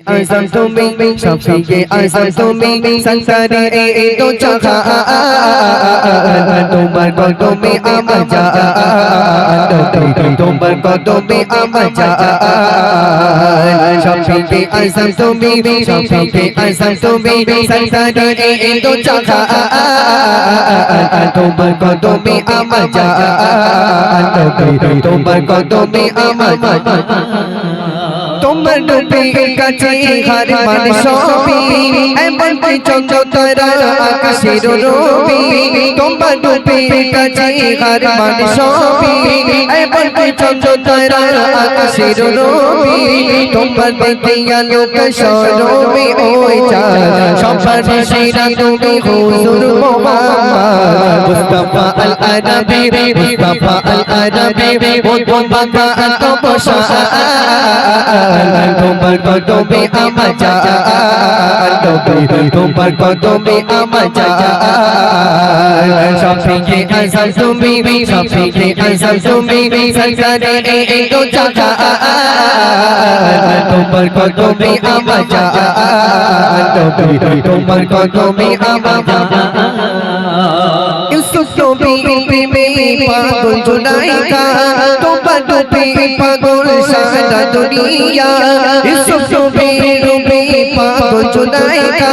आज़म तुम्हें शफ़ीक़े आज़म तुम्हें संसारे दो जहान तुम्हार कदमे আমার জান তোমার কদমে আমার জান শফীকে আযম তুমি শফীকে আযম তুমি সংসারে দো জাহান তোমার কদমে আমার জান তোমার কদমে আমার তোমার নবী কাছে হার মান সবই এমন কি চন্দ্র তারা আকাশের রবি তোমার নবী কাছে হার মান সবই এমন কি চন্দ্র তারা আকাশের রবি তোমার দেখিয়া লোক শরমে ওই চাঁদ সবার সেরা তুমি হুজুর মুহাম্মদ মুস্তাফা আল আরবি মুস্তাফা আল আরবি মুহাম্মদ তবশা তোমার কদমে আমার জান তোমার কদমে আমার জান শফীকে আযম তুমি শফীকে আযম তুমি সংসারে দো জাহান তোমার কদমে আমার জান তোমার কদমে আমার ইউসুফ নবী প্রেমে পাগল জুলাইখা তোমার নবী পাগল সারা দুনিয়া ইউসুফ নবী পাগল জুলাইখা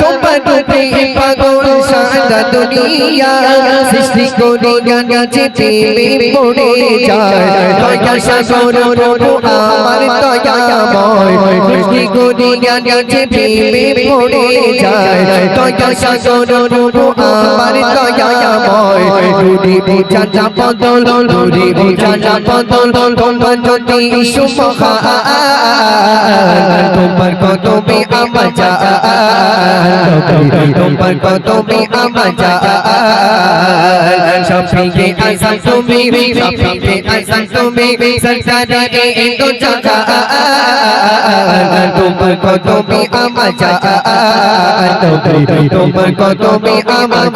তোমার নবী পাগল সারা দুনিয়া সৃষ্টি করিয়া নিজে প্রেমে পড়ে যায় দয়া সাগর প্রভু আমার দয়াময় সৃষ্টি করিয়া নিজে প্রেমে পড়ে যায় দয়া সাগর প্রভু আমার দয়াময় দুরি বুঝানা বদল দুরি বুঝানা বদল তোমার যদি সুমহান তোমার কদমে আমার জান তোমার কদমে আমার জান শফীকে আযম তুমি শফীকে আযম তুমি সংসারে দো জাহান তোমার কদমে আমার জান তোমার কদমে আমার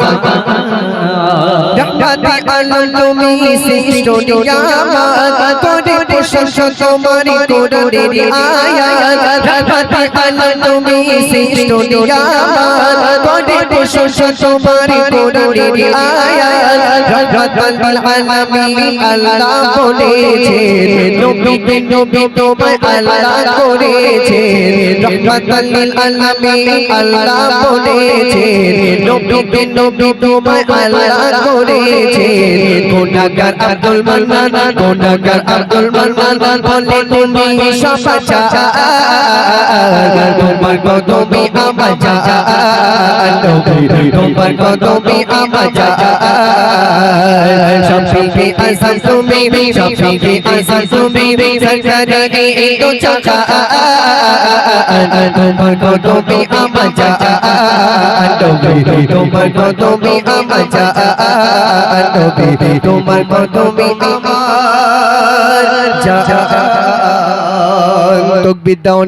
রাহমাতে আলম তুমি সৃষ্ট নিয়ামত করে প্রশংসা তোমার কোরআনের আয়াত রাহমাতে আলম তুমি সৃষ্ট নিয়ামত করে প্রশংসা তোমার কোরআনের আয়াত রাহমাতাল আলামিন আল্লাহ বলেছে নবী তোমায় আল্লাহ করেছে রাহমাতাল আলামিন আল্লাহ বলেছে নবী তোমায় আল্লাহ করেছে গুনাহগার আব্দুল মান্নান গুনাহগার আব্দুল মান্নান বলে তুমি সফা তোমার কদমে আমার জান তোমার কদমে আমার জান শফীকে আযম তুমি শফীকে আযম তুমি সংসারে দো জাহান তোমার কদমে আমার জান তোমার কদমে আমার জান তোমার কদমে আমার জান তাকবীর দাও।